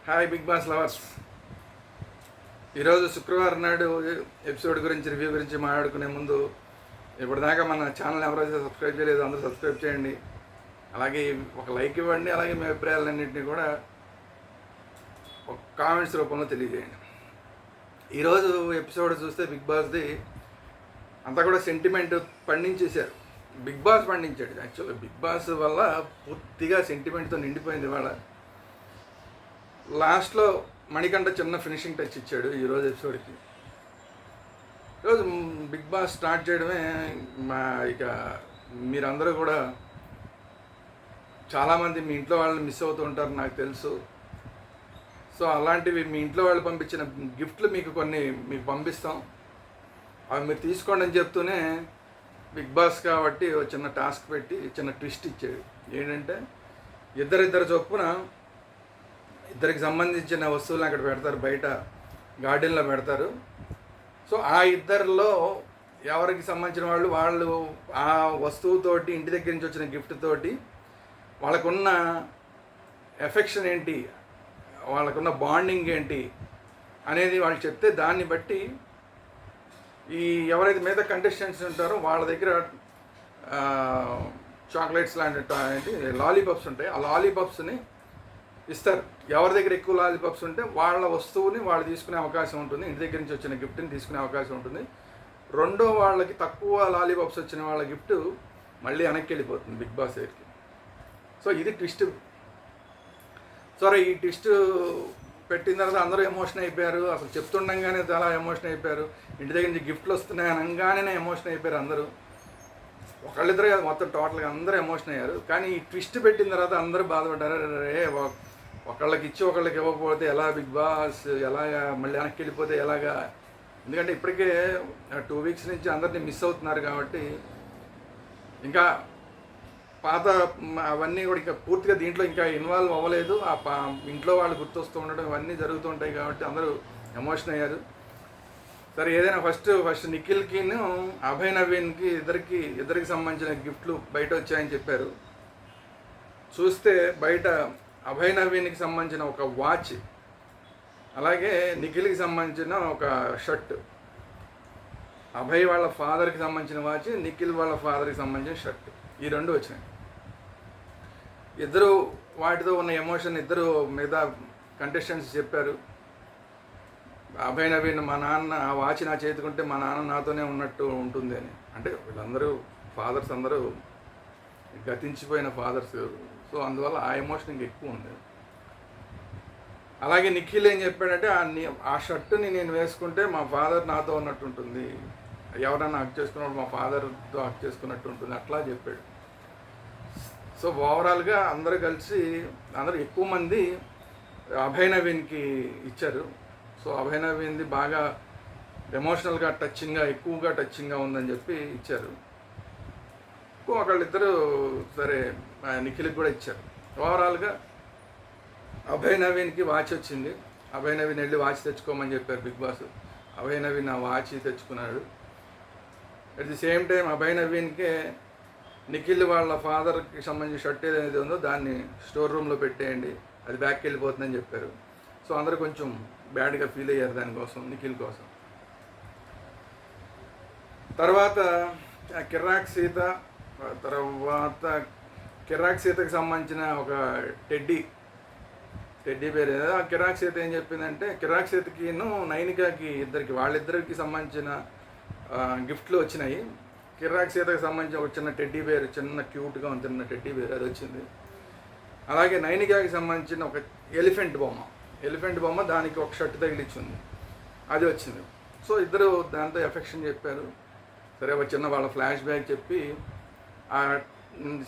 Hi big boss lovers. ఈరోజు శుక్రవారం నాడు ఎపిసోడ్ గురించి రివ్యూ గురించి మాట్లాడుకునే ముందు ఇప్పటిదాకా మన ఛానల్ ఎవరైతే సబ్స్క్రైబ్ చేయలేదు అందరూ సబ్స్క్రైబ్ చేయండి. అలాగే ఒక లైక్ ఇవ్వండి. అలాగే మీ అభిప్రాయాలన్నింటినీ కూడా ఒక కామెంట్స్ రూపంలో తెలియజేయండి. ఈరోజు ఎపిసోడ్ చూస్తే బిగ్ బాస్ది అంతా కూడా సెంటిమెంట్ పండించేశారు. బిగ్ బాస్ పండించాడు. యాక్చువల్గా బిగ్ బాస్ వల్ల పూర్తిగా సెంటిమెంట్తో నిండిపోయింది. ఇవాళ లాస్ట్లో మణికంఠ చిన్న ఫినిషింగ్ టచ్ ఇచ్చాడు ఈరోజు ఎపిసోడ్కి. ఈరోజు బిగ్ బాస్ స్టార్ట్ చేయడమే ఇక మీరందరూ కూడా చాలామంది మీ ఇంట్లో వాళ్ళని మిస్ అవుతూ ఉంటారు నాకు తెలుసు. సో అలాంటివి మీ ఇంట్లో వాళ్ళు పంపించిన గిఫ్ట్లు మీకు పంపిస్తాం, అవి మీరు తీసుకోండి అని చెప్తూనే బిగ్ బాస్ కాబట్టి ఒక చిన్న టాస్క్ పెట్టి చిన్న ట్విస్ట్ ఇచ్చాడు. ఏంటంటే ఇద్దరిద్దరు చొప్పున ఇద్దరికి సంబంధించిన వస్తువులను అక్కడ పెడతారు, బయట గార్డెన్లో పెడతారు. సో ఆ ఇద్దరిలో ఎవరికి సంబంధించిన వాళ్ళు ఆ వస్తువుతోటి ఇంటి దగ్గర నుంచి వచ్చిన గిఫ్ట్ తోటి వాళ్ళకున్న ఎఫెక్షన్ ఏంటి, వాళ్ళకున్న బాండింగ్ ఏంటి అనేది వాళ్ళు చెప్తే దాన్ని బట్టి ఈ ఎవరైతే మీద కంటెస్టెంట్స్ ఉంటారో వాళ్ళ దగ్గర చాక్లెట్స్ లాంటి లాలీపాప్స్ ఉంటాయి. ఆ లాలీపాప్స్ని ఇస్తారు. ఎవరి దగ్గర ఎక్కువ లాలీపాప్స్ ఉంటే వాళ్ళ వస్తువుని వాళ్ళు తీసుకునే అవకాశం ఉంటుంది, ఇంటి దగ్గర నుంచి వచ్చిన గిఫ్ట్ని తీసుకునే అవకాశం ఉంటుంది. రెండో వాళ్ళకి తక్కువ లాలీపాప్స్ వచ్చిన వాళ్ళ గిఫ్ట్ మళ్ళీ వెనక్కి వెళ్ళిపోతుంది బిగ్ బాస్ దగ్గరికి. సో ఇది ట్విస్ట్. సరే, ఈ ట్విస్ట్ పెట్టిన తర్వాత అందరూ ఎమోషన్ అయిపోయారు. అసలు చెప్తుండగానే చాలా ఎమోషన్ అయిపోయారు. ఇంటి దగ్గర నుంచి గిఫ్ట్లు వస్తున్నాయి అనగానే ఎమోషన్ అయిపోయారు అందరూ. ఒకళ్ళిద్దరు కాదు, మొత్తం టోటల్గా అందరూ ఎమోషన్ అయ్యారు. కానీ ఈ ట్విస్ట్ పెట్టిన తర్వాత అందరూ బాధపడ్డారు. రే ఒకళ్ళకి ఇచ్చి ఒకళ్ళకి ఇవ్వకపోతే ఎలా బిగ్ బాస్, ఎలాగా మళ్ళీ వెనక్కి వెళ్ళిపోతే ఎలాగా? ఎందుకంటే ఇప్పటికే 2 వీక్స్ నుంచి అందరినీ మిస్ అవుతున్నారు కాబట్టి ఇంకా పాత అవన్నీ కూడా ఇంకా పూర్తిగా దీంట్లో ఇంకా ఇన్వాల్వ్ అవ్వలేదు. ఇంట్లో వాళ్ళు గుర్తొస్తూ ఉండడం ఇవన్నీ జరుగుతుంటాయి కాబట్టి అందరూ ఎమోషన్ అయ్యారు. సరే, ఏదైనా ఫస్ట్ నిఖిల్కి అభయ్ నవీన్కి ఇద్దరికి సంబంధించిన గిఫ్ట్లు బయట వచ్చాయని చెప్పారు. చూస్తే బయట అభయ్ నవీన్కి సంబంధించిన ఒక వాచ్, అలాగే నిఖిల్కి సంబంధించిన ఒక షర్ట్. అభయ్ వాళ్ళ ఫాదర్కి సంబంధించిన వాచ్, నిఖిల్ వాళ్ళ ఫాదర్కి సంబంధించిన షర్ట్, ఈ రెండు వచ్చినాయి. ఇద్దరు వాటితో ఉన్న ఎమోషన్ ఇద్దరు మిగతా కంటెస్టెంట్స్ చెప్పారు. అభయ్ నవీన్, మా నాన్న ఆ వాచ్ నా చేతుకుంటే మా నాన్న నాతోనే ఉన్నట్టు ఉంటుంది అని. అంటే వీళ్ళందరూ ఫాదర్స్ అందరూ గతించిపోయిన ఫాదర్స్. సో అందువల్ల ఆ ఎమోషన్ ఇంక ఎక్కువ ఉంది. అలాగే నిఖిల్ ఏం చెప్పాడంటే ఆ షర్టుని నేను వేసుకుంటే మా ఫాదర్ నాతో ఉన్నట్టు ఉంటుంది, ఎవరన్నా హక్ చేసుకున్నప్పుడు మా ఫాదర్తో హక్ చేసుకున్నట్టు ఉంటుంది, అట్లా చెప్పాడు. సో ఓవరాల్గా అందరూ కలిసి ఎక్కువ మంది అభయ్ నవీన్కి ఇచ్చారు. సో అభయ్ నవీన్ది బాగా ఎమోషనల్గా ఎక్కువగా టచ్చింగ్గా ఉందని చెప్పి ఇచ్చారు. ఒకళ్ళిద్దరు సరే నిఖిల్కి కూడా ఇచ్చారు. ఓవరాల్గా అభయ్ నవీన్కి వాచ్ వచ్చింది. అభయ్ నవీన్ వెళ్ళి వాచ్ తెచ్చుకోమని చెప్పారు బిగ్ బాస్. అభయ్ నవీన్ ఆ వాచ్ తెచ్చుకున్నాడు. At the same time Abhay నవీన్కే నిఖిల్ వాళ్ళ ఫాదర్కి సంబంధించిన షర్ట్ ఏదైతే ఉందో దాన్ని స్టోర్ రూమ్లో పెట్టేయండి, అది బ్యాక్కి వెళ్ళిపోతుందని చెప్పారు. సో అందరూ కొంచెం బ్యాడ్గా ఫీల్ అయ్యారు దానికోసం, నిఖిల్ కోసం. తర్వాత కిరాక్ సీతకి సంబంధించిన ఒక టెడ్డీ బేర్. ఆ కిరాక్ సీత ఏం చెప్పిందంటే, కిరాక్ సీతకి నైనికాకి వాళ్ళిద్దరికి సంబంధించిన గిఫ్ట్లు వచ్చినాయి. కిరాక్ సీతకి సంబంధించిన ఒక చిన్న టెడ్డీ బేర్, చిన్న క్యూట్గా ఉన్న టెడ్డీ బేర్ అది వచ్చింది. అలాగే నైనికాకి సంబంధించిన ఒక ఎలిఫెంట్ బొమ్మ దానికి ఒక షర్ట్ తగిలిచ్చింది, అది వచ్చింది. సో ఇద్దరు దాంతో ఎఫెక్షన్ చెప్పారు. సరే, ఒక చిన్న వాళ్ళ ఫ్లాష్ బ్యాక్ చెప్పి ఆ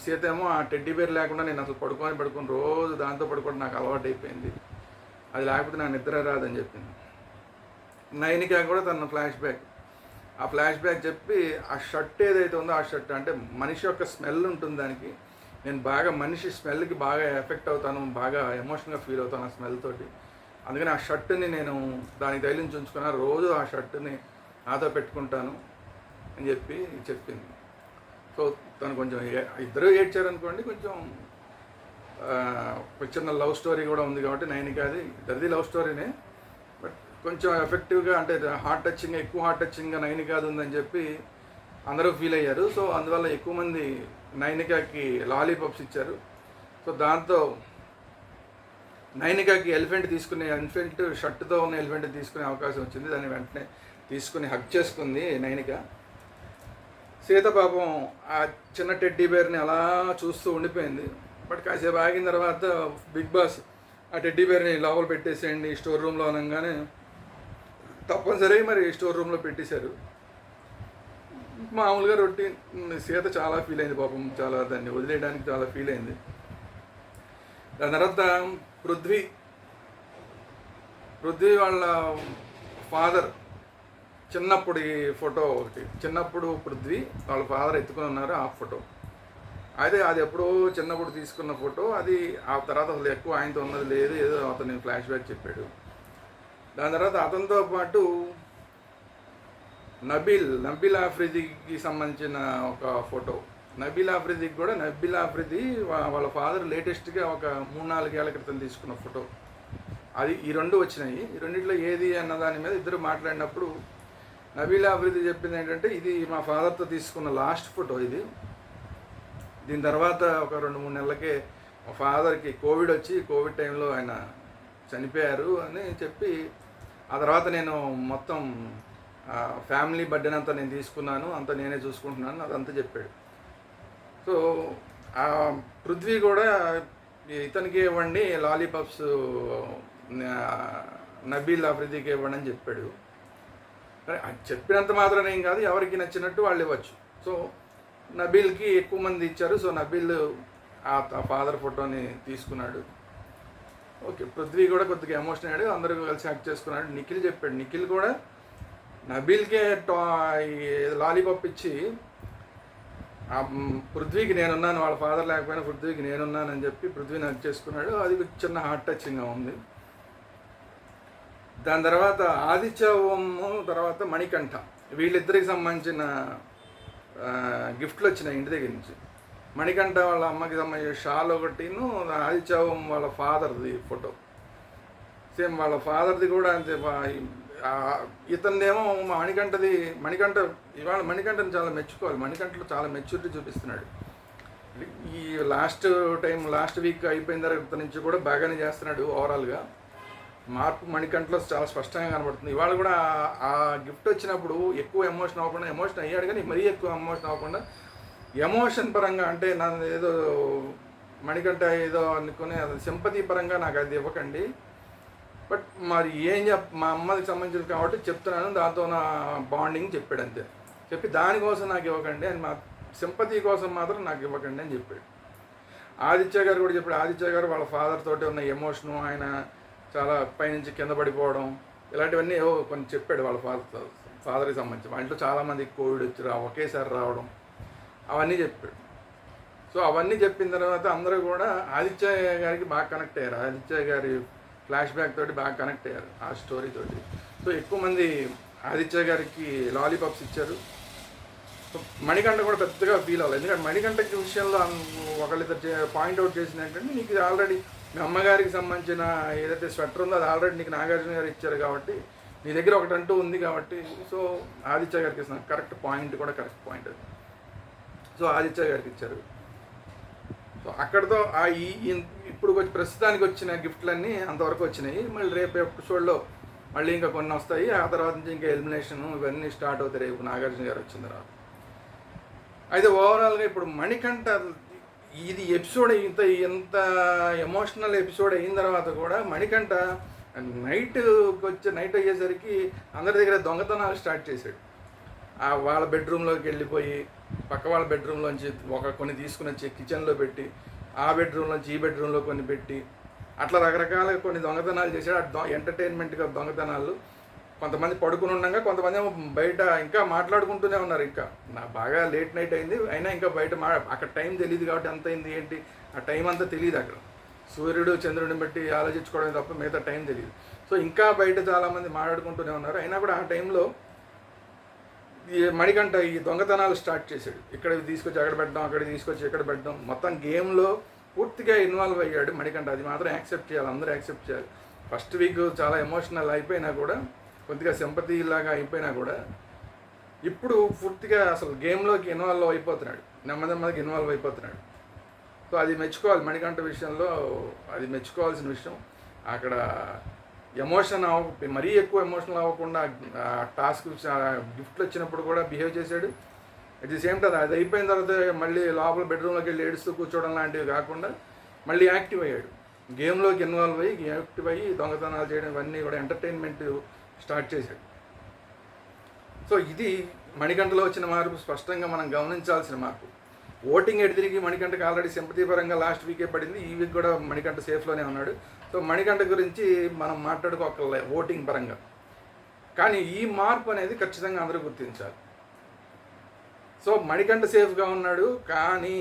సీత ఏమో ఆ టెడ్డీ బేర్ లేకుండా నేను అసలు పడుకొని రోజు దాంతో పడుకోవడం నాకు అలవాటు అయిపోయింది, అది లేకపోతే నా నిద్ర రాదని చెప్పింది. నైనికా కూడా తన ఫ్లాష్ బ్యాక్ చెప్పి ఆ షర్ట్ ఏదైతే ఉందో ఆ షర్ట్ అంటే మనిషి యొక్క స్మెల్ ఉంటుంది దానికి, నేను బాగా మనిషి స్మెల్కి బాగా ఎఫెక్ట్ అవుతాను, బాగా ఎమోషనల్గా ఫీల్ అవుతాను ఆ స్మెల్ తోటి. అందుకని ఆ షర్ట్ని నేను దానికి తగిలించి ఉంచుకున్నాను, రోజు ఆ షర్ట్ని నాతో పెట్టుకుంటాను అని చెప్పింది. సో తను కొంచెం ఇద్దరు ఏడ్చారనుకోండి, కొంచెం ఒక చిన్న లవ్ స్టోరీ కూడా ఉంది కాబట్టి నైనికాది ఇద్దరిది లవ్ స్టోరీనే. బట్ కొంచెం ఎఫెక్టివ్గా అంటే హార్ట్ టచింగ్గా ఎక్కువ హార్ట్ టచింగ్గా నైనికాది ఉందని చెప్పి అందరూ ఫీల్ అయ్యారు. సో అందువల్ల ఎక్కువ మంది నైనికాకి లాలీపాప్స్ ఇచ్చారు. సో దాంతో నైనికాకి ఎలిఫెంట్ షర్ట్తో ఉన్న ఎలిఫెంట్ తీసుకునే అవకాశం వచ్చింది. దాన్ని వెంటనే తీసుకుని హగ్ చేసుకుంది నైనిక. సీత పాపం ఆ చిన్న టెడ్డీ బేర్ని అలా చూస్తూ ఉండిపోయింది. బట్ కాసేపు ఆగిన తర్వాత బిగ్ బాస్ ఆ టెడ్డీ బేర్ని లోపల పెట్టేసేయండి స్టోర్ రూమ్లో అనగానే తప్పనిసరిగా మరి స్టోర్ రూమ్లో పెట్టేశారు. మామూలుగా రొటీన్. సీత చాలా ఫీల్ అయింది పాపం, చాలా దాన్ని వదిలేయడానికి చాలా ఫీల్ అయింది. దాని తర్వాత పృథ్వీ వాళ్ళ ఫాదర్ చిన్నప్పుడు ఫోటో ఒకటి, చిన్నప్పుడు పృథ్వీ వాళ్ళ ఫాదర్ ఎత్తుకుని ఉన్నారు ఆ ఫోటో. అయితే అది ఎప్పుడో చిన్నప్పుడు తీసుకున్న ఫోటో. అది ఆ తర్వాత అసలు ఎక్కువ ఆయనతో ఉన్నది లేదు, ఏదో అతను ఫ్లాష్ బ్యాక్ చెప్పాడు. దాని తర్వాత అతనితో పాటు నబీల్ ఆఫ్రిదీకి సంబంధించిన ఒక ఫోటో. నబీల్ ఆఫ్రిదీ వాళ్ళ ఫాదర్ లేటెస్ట్గా ఒక 3-4 ఏళ్ల క్రితం తీసుకున్న ఫోటో. అది ఈ రెండు వచ్చినాయి. ఈ రెండిట్లో ఏది అన్న దాని మీద ఇద్దరు మాట్లాడినప్పుడు నబీల్ ఆఫ్రిదీ చెప్పింది ఏంటంటే, ఇది మా ఫాదర్తో తీసుకున్న లాస్ట్ ఫోటో ఇది. దీని తర్వాత ఒక 2-3 నెలలకే మా ఫాదర్కి కోవిడ్ టైంలో ఆయన చనిపోయారు అని చెప్పి, ఆ తర్వాత నేను మొత్తం ఫ్యామిలీ బర్డెన్ అంతా నేను తీసుకున్నాను, అంతా నేనే చూసుకుంటున్నాను, అదంతా చెప్పాడు. సో పృథ్వీ కూడా ఇతనికి ఇవ్వండి లాలీపాప్స్, నబీల్ ఆఫ్రిదీకి ఇవ్వండి అని చెప్పాడు. చెప్పినంత మాత్రమే ఏం కాదు, ఎవరికి నచ్చినట్టు వాళ్ళు ఇవ్వచ్చు. సో నబీల్కి ఎక్కువ మంది ఇచ్చారు. సో నబీల్ ఆ ఫాదర్ ఫోటోని తీసుకున్నాడు. ఓకే, పృథ్వీ కూడా కొద్దిగా ఎమోషన్ అయ్యాడు, అందరూ కలిసి యాక్ట్ చేసుకున్నాడు. నిఖిల్ కూడా నబీల్కే లాలీపాప్ ఇచ్చి పృథ్వీకి నేనున్నాను, వాళ్ళ ఫాదర్ లేకపోయినా పృథ్వీకి నేనున్నాను అని చెప్పి పృథ్వీని హక్ చేసుకున్నాడు. అది చిన్న హార్ట్ టచింగ్గా ఉంది. దాని తర్వాత ఆదిత్యము తర్వాత మణికంఠ, వీళ్ళిద్దరికి సంబంధించిన గిఫ్ట్లు వచ్చినాయి ఇంటి దగ్గర నుంచి. మణికంఠ వాళ్ళ అమ్మకి సంబంధించిన షాల్ ఒకటిను, ఆదిత్యవం వాళ్ళ ఫాదర్ది ఫోటో. సేమ్ వాళ్ళ ఫాదర్ది కూడా అంతే. ఇతనిదేమో మణికంఠని చాలా మెచ్చుకోవాలి. మణికంఠలో చాలా మెచ్యూరిటీ చూపిస్తున్నాడు. ఈ లాస్ట్ వీక్ అయిపోయిన తర్వాత నుంచి కూడా బాగానే చేస్తున్నాడు. ఓవరాల్గా మార్పు మణికంఠలో చాలా స్పష్టంగా కనబడుతుంది. ఇవాళ కూడా ఆ గిఫ్ట్ వచ్చినప్పుడు ఎక్కువ ఎమోషన్ అయ్యాడు, కానీ మరీ ఎక్కువ ఎమోషన్ అవ్వకుండా ఎమోషన్ పరంగా, అంటే నన్ను ఏదో మణికంఠ ఏదో అనుకుని అది సింపతి పరంగా నాకు అది ఇవ్వకండి, బట్ మరి మా అమ్మకి సంబంధించింది కాబట్టి చెప్తున్నాను, దాంతో నా బాండింగ్ చెప్పాడు అంతే. చెప్పి దానికోసం నాకు ఇవ్వకండి అని, మా సింపతి కోసం మాత్రం నాకు ఇవ్వకండి అని చెప్పాడు. ఆదిత్య గారు కూడా చెప్పాడు. ఆదిత్య గారు వాళ్ళ ఫాదర్ తోటి ఉన్న ఎమోషను, ఆయన చాలా పైనుంచి కింద పడిపోవడం, ఇలాంటివన్నీ కొన్ని చెప్పాడు వాళ్ళ ఫాదర్కి సంబంధించి. మా ఇంట్లో చాలామంది కోవిడ్ వచ్చి ఒకేసారి రావడం, అవన్నీ చెప్పాడు. సో అవన్నీ చెప్పిన తర్వాత అందరూ కూడా ఆదిత్య గారికి బాగా కనెక్ట్ అయ్యారు. ఆదిత్య గారి ఫ్లాష్ బ్యాక్ తోటి బాగా కనెక్ట్ అయ్యారు ఆ స్టోరీ తోటి. సో ఎక్కువ మంది ఆదిత్య గారికి లాలీపాప్స్ ఇచ్చారు. సో మణికంఠ కూడా పెద్దగా ఫీల్ అవ్వాలి, ఎందుకంటే మణికంఠకి విషయంలో ఒకళ్ళిద్దరు పాయింట్అవుట్ చేసింది ఏంటంటే, నీకు ఇది ఆల్రెడీ మీ అమ్మగారికి సంబంధించిన ఏదైతే స్వెటర్ ఉందో అది ఆల్రెడీ నీకు నాగార్జున గారు ఇచ్చారు కాబట్టి నీ దగ్గర ఒకటంటూ ఉంది కాబట్టి, సో ఆదిత్య గారికి ఇస్తున్నారు. కరెక్ట్ పాయింట్ అది. సో ఆదిత్య గారికి ఇచ్చారు. సో అక్కడితో ఇప్పుడు ప్రస్తుతానికి వచ్చిన గిఫ్ట్లన్నీ అంతవరకు వచ్చినాయి. మళ్ళీ రేపు ఎపిసోడ్లో మళ్ళీ ఇంకా కొన్ని వస్తాయి. ఆ తర్వాత నుంచి ఇంకా ఎలిమినేషన్ ఇవన్నీ స్టార్ట్ అవుతాయి రేపు నాగార్జున గారు వచ్చిన తర్వాత. అయితే ఓవరాల్గా ఇప్పుడు మణికంఠ ఇది ఎపిసోడ్ ఎంత ఎమోషనల్ ఎపిసోడ్ అయిన తర్వాత కూడా మణికంఠ నైట్ అయ్యేసరికి అందరి దగ్గర దొంగతనాలు స్టార్ట్ చేశాడు. వాళ్ళ బెడ్రూమ్లోకి వెళ్ళిపోయి పక్క వాళ్ళ బెడ్రూమ్లోంచి కొన్ని తీసుకుని వచ్చి కిచెన్లో పెట్టి, ఆ బెడ్రూమ్లోంచి ఈ బెడ్రూమ్లో కొన్ని పెట్టి, అట్లా రకరకాలుగా కొన్ని దొంగతనాలు చేశాడు. ఎంటర్టైన్మెంట్గా దొంగతనాలు. కొంతమంది పడుకుని ఉండగా కొంతమంది బయట ఇంకా మాట్లాడుకుంటూనే ఉన్నారు. ఇంకా బాగా లేట్ నైట్ అయింది అయినా ఇంకా బయట అక్కడ టైం తెలియదు కాబట్టి ఎంత అయింది ఏంటి ఆ టైం అంతా తెలియదు. అక్కడ సూర్యుడు చంద్రుడిని బట్టి ఆలోచించుకోవడం తప్ప మిగతా టైం తెలియదు. సో ఇంకా బయట చాలామంది మాట్లాడుకుంటూనే ఉన్నారు. అయినా కూడా ఆ టైంలో మణికంఠ ఈ దొంగతనాలు స్టార్ట్ చేశాడు. ఇక్కడ తీసుకొచ్చి అక్కడ పెట్టడం, అక్కడ తీసుకొచ్చి ఇక్కడ పెట్టడం. మొత్తం గేమ్లో పూర్తిగా ఇన్వాల్వ్ అయ్యాడు మణికంఠ. అది మాత్రం యాక్సెప్ట్ చేయాలి, అందరూ యాక్సెప్ట్ చేయాలి. ఫస్ట్ వీక్ చాలా ఎమోషనల్ అయిపోయినా కూడా, కొద్దిగా సింపతి లాగా అయిపోయినా కూడా, ఇప్పుడు పూర్తిగా అసలు గేమ్లోకి ఇన్వాల్వ్ అయిపోతున్నాడు, నెమ్మదిగా ఇన్వాల్వ్ అయిపోతున్నాడు. సో అది మెచ్చుకోవాలి మణికంఠ విషయంలో, అది మెచ్చుకోవాల్సిన విషయం. అక్కడ ఎమోషన్ మరీ ఎక్కువ ఎమోషనల్ అవ్వకుండా టాస్క్ గిఫ్ట్లు వచ్చినప్పుడు కూడా బిహేవ్ చేశాడు. అట్ ది సేమ్ టైం అది అయిపోయిన తర్వాత మళ్ళీ లోపల బెడ్రూమ్లోకి వెళ్ళి ఏడుస్తూ కూర్చోవడం లాంటివి కాకుండా మళ్ళీ యాక్టివ్ అయ్యాడు, గేమ్లోకి ఇన్వాల్వ్ అయ్యి యాక్టివ్ అయ్యి దొంగతనాలు చేయడం ఇవన్నీ కూడా ఎంటర్టైన్మెంట్ స్టార్ట్ చేశాడు. సో ఇది మణికంఠలో వచ్చిన మార్పు, స్పష్టంగా మనం గమనించాల్సిన మార్పు. ఓటింగ్ ఎటు తిరిగి మణికంఠకి ఆల్రెడీ సింపతి పరంగా లాస్ట్ వీకే పడింది, ఈ వీక్ కూడా మణికంఠ సేఫ్లోనే ఉన్నాడు. సో మణికంఠ గురించి మనం మాట్లాడుకోకర్లే ఓటింగ్ పరంగా, కానీ ఈ మార్పు అనేది ఖచ్చితంగా అందరూ గుర్తించాలి. సో మణికంఠ సేఫ్గా ఉన్నాడు, కానీ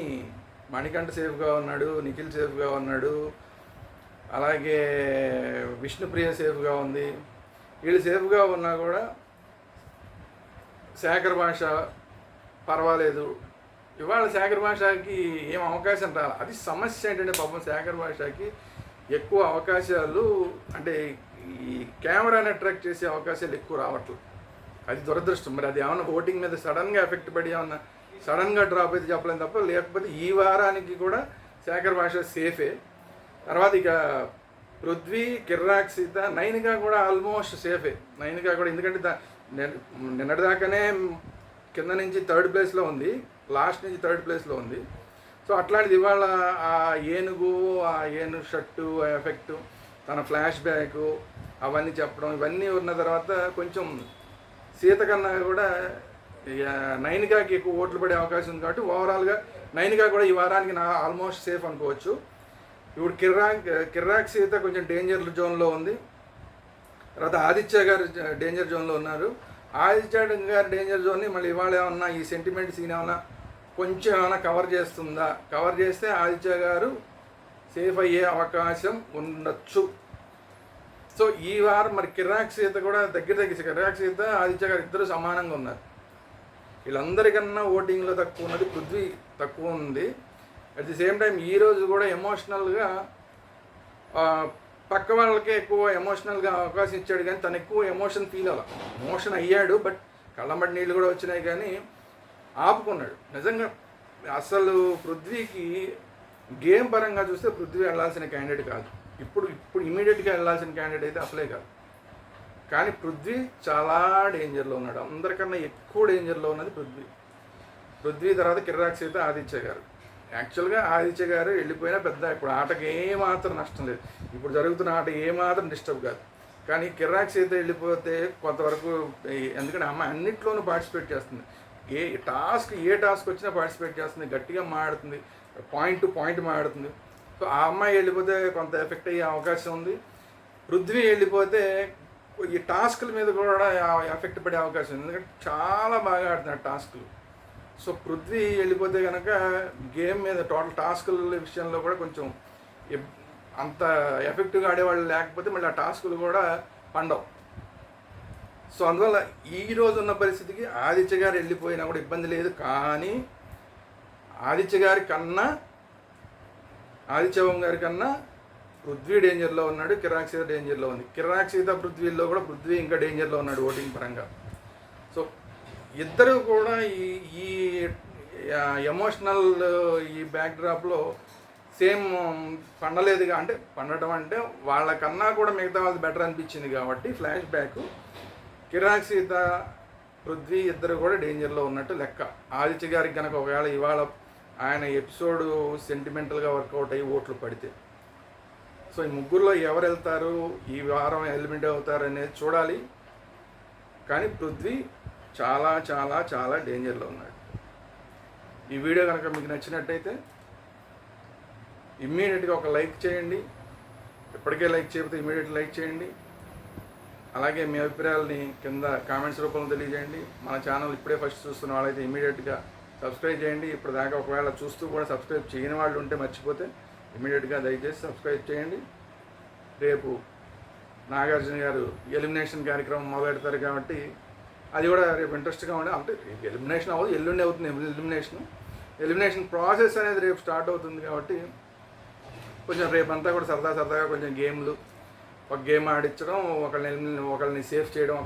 మణికంఠ సేఫ్గా ఉన్నాడు, నిఖిల్ సేఫ్గా ఉన్నాడు, అలాగే విష్ణుప్రియ సేఫ్గా ఉంది. వీళ్ళు సేఫ్గా ఉన్నా కూడా శేఖర్ భాష పర్వాలేదు. ఇవాళ శేఖర్ భాషకి ఏం అవకాశం రాలి. అది సమస్య ఏంటంటే పాపం శేఖర్ భాషకి ఎక్కువ అవకాశాలు, అంటే ఈ కెమెరాని అట్రాక్ట్ చేసే అవకాశాలు ఎక్కువ రావట్లేదు. అది దురదృష్టం. మరి అది ఏమన్నా ఓటింగ్ మీద సడన్గా ఎఫెక్ట్ పడి ఏమన్నా సడన్గా డ్రాప్ అయితే చెప్పలేం తప్ప, లేకపోతే ఈ వారానికి కూడా శేఖర్ భాష సేఫే. తర్వాత ఇక పృథ్వీ, కిర్రాక్ సీత, నైనికా కూడా ఆల్మోస్ట్ సేఫే. నైనికా కూడా ఎందుకంటే నిన్నటిదాకానే కింద నుంచి 3rd ప్లేస్లో ఉంది, లాస్ట్ నుంచి 3rd ప్లేస్లో ఉంది. సో అట్లాంటిది ఇవాళ ఆ ఏనుగు షర్టు ఎఫెక్టు, తన ఫ్లాష్ బ్యాక్ అవన్నీ చెప్పడం, ఇవన్నీ ఉన్న తర్వాత కొంచెం సీత కన్నా కూడా నైనికాకి ఎక్కువ ఓట్లు పడే అవకాశం ఉంది. కాబట్టి ఓవరాల్గా నైనికా కూడా ఈ వారానికి ఆల్మోస్ట్ సేఫ్ అనుకోవచ్చు. ఇప్పుడు కిర్రాక్ సీత కొంచెం డేంజర్ జోన్లో ఉంది. తర్వాత ఆదిత్య గారు డేంజర్ జోన్లో ఉన్నారు. ఆదిత్య గారు డేంజర్ జోన్ని మళ్ళీ ఇవాళ ఏమన్నా ఈ సెంటిమెంట్ సీన్ ఏమన్నా కొంచెం ఏమైనా కవర్ చేస్తుందా, కవర్ చేస్తే ఆదిత్య గారు సేఫ్ అయ్యే అవకాశం ఉండొచ్చు. సో ఈ వారం మరి కిర్రాక్ సీత కూడా దగ్గర కిర్రాక్ సీత, ఆదిత్య గారు ఇద్దరు సమానంగా ఉన్నారు. వీళ్ళందరికన్నా ఓటింగ్లో తక్కువ ఉన్నది పృథ్వీ, తక్కువ ఉంది. అట్ ది సేమ్ టైం ఈరోజు కూడా ఎమోషనల్గా పక్క వాళ్ళకే ఎక్కువ ఎమోషనల్గా అవకాశం ఇచ్చాడు, కానీ తను ఎక్కువ ఎమోషన్ ఫీల్ అవ్వాలి. ఎమోషన్ అయ్యాడు, బట్ కళ్ళమటి నీళ్ళు కూడా వచ్చినాయి, కానీ ఆపుకున్నాడు. నిజంగా అసలు పృథ్వీకి గేమ్ పరంగా చూస్తే పృథ్వీ వెళ్ళాల్సిన క్యాండిడేట్ కాదు. ఇప్పుడు ఇమీడియట్గా వెళ్ళాల్సిన క్యాండిడేట్ అయితే అసలే కాదు. కానీ పృథ్వీ చాలా డేంజర్లో ఉన్నాడు. అందరికన్నా ఎక్కువ డేంజర్లో ఉన్నది పృథ్వీ తర్వాత కిర్రాక్ సీత, ఆదిత్య గారు. యాక్చువల్గా ఆదిత్య గారు వెళ్ళిపోయినా పెద్ద ఇప్పుడు ఆటకి ఏమాత్రం నష్టం లేదు, ఇప్పుడు జరుగుతున్న ఆట ఏమాత్రం డిస్టర్బ్ కాదు. కానీ కిర్రాక్ సీత వెళ్ళిపోతే కొంతవరకు, ఎందుకంటే అమ్మాయి అన్నింటిలోనూ పార్టిసిపేట్ చేస్తుంది, ఏ టాస్క్ వచ్చినా పార్టిసిపేట్ చేస్తుంది, గట్టిగా మాట్లాడుతుంది, పాయింట్ టు పాయింట్ మాట్లాడుతుంది. సో ఆ అమ్మాయి వెళ్ళిపోతే కొంత ఎఫెక్ట్ అయ్యే అవకాశం ఉంది. పృథ్వీ వెళ్ళిపోతే ఈ టాస్కుల మీద కూడా ఎఫెక్ట్ పడే అవకాశం ఉంది, ఎందుకంటే చాలా బాగా ఆడుతున్నాడు టాస్కులు. సో పృథ్వీ వెళ్ళిపోతే కనుక గేమ్ మీద టోటల్ టాస్కుల విషయంలో కూడా కొంచెం అంత ఎఫెక్టివ్గా ఆడేవాళ్ళు లేకపోతే మళ్ళీ ఆ టాస్కులు కూడా పండవు. సో అందువల్ల ఈరోజు ఉన్న పరిస్థితికి ఆదిత్య గారు వెళ్ళిపోయినా కూడా ఇబ్బంది లేదు. కానీ ఆదిత్య గారి కన్నా పృథ్వీ డేంజర్లో ఉన్నాడు, కిర్రాక్ సీత డేంజర్లో ఉంది. కిర్రాక్ సీత పృథ్వీలో కూడా పృథ్వీ ఇంకా డేంజర్లో ఉన్నాడు ఓటింగ్ పరంగా. సో ఇద్దరు కూడా ఈ ఎమోషనల్ ఈ బ్యాక్డ్రాప్లో సేమ్ పండలేదుగా, అంటే పండటం అంటే వాళ్ళకన్నా కూడా మిగతా వాళ్ళది బెటర్ అనిపించింది కాబట్టి ఫ్లాష్ బ్యాక్ కిర్రాక్ సీత, పృథ్వీ ఇద్దరు కూడా డేంజర్లో ఉన్నట్టు లెక్క. ఆదిత్య గారికి కనుక ఒకవేళ ఇవాళ ఆయన ఎపిసోడ్ సెంటిమెంటల్గా వర్కౌట్ అయ్యి ఓట్లు పడితే, సో ఈ ముగ్గురులో ఎవరు వెళ్తారు, ఈ వారం ఎలిమినేట్ అవుతారు అనేది చూడాలి. కానీ పృథ్వీ చాలా చాలా చాలా డేంజర్లో ఉన్నాడు. ఈ వీడియో కనుక మీకు నచ్చినట్టయితే ఇమ్మీడియట్గా ఒక లైక్ చేయండి. ఇప్పటికే లైక్ చేయకపోతే ఇమ్మీడియట్ లైక్ చేయండి. అలాగే మీ అభిప్రాయాలని కింద కామెంట్స్ రూపంలో తెలియజేయండి. మన ఛానల్ ఇప్పుడే ఫస్ట్ చూస్తున్న వాళ్ళైతే ఇమ్మీడియట్గా సబ్స్క్రైబ్ చేయండి. ఇప్పుడు దాకా ఒకవేళ చూస్తూ కూడా సబ్స్క్రైబ్ చేయని వాళ్ళు ఉంటే మర్చిపోతే ఇమ్మీడియట్గా దయచేసి సబ్స్క్రైబ్ చేయండి. రేపు నాగార్జున గారు ఎలిమినేషన్ కార్యక్రమం మొదలెడతారు కాబట్టి అది కూడా రేపు ఇంట్రెస్ట్గా ఉండే, అంటే ఎలిమినేషన్ అవ్వదు, ఎల్లుండి అవుతుంది ఎలిమినేషన్ ప్రాసెస్ అనేది రేపు స్టార్ట్ అవుతుంది కాబట్టి కొంచెం రేపంతా కూడా సరదాగా కొంచెం గేమ్లు, ఒక గేమ్ ఆడించడం, ఒకళ్ళని సేఫ్ చేయడం,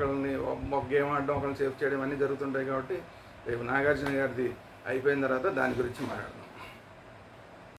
ఒక గేమ్ ఆడడం, ఒకళ్ళని సేఫ్ చేయడం అన్నీ జరుగుతుంటాయి. కాబట్టి రేపు నాగార్జున గారిది అయిపోయిన తర్వాత దాని గురించి మాట్లాడదాం.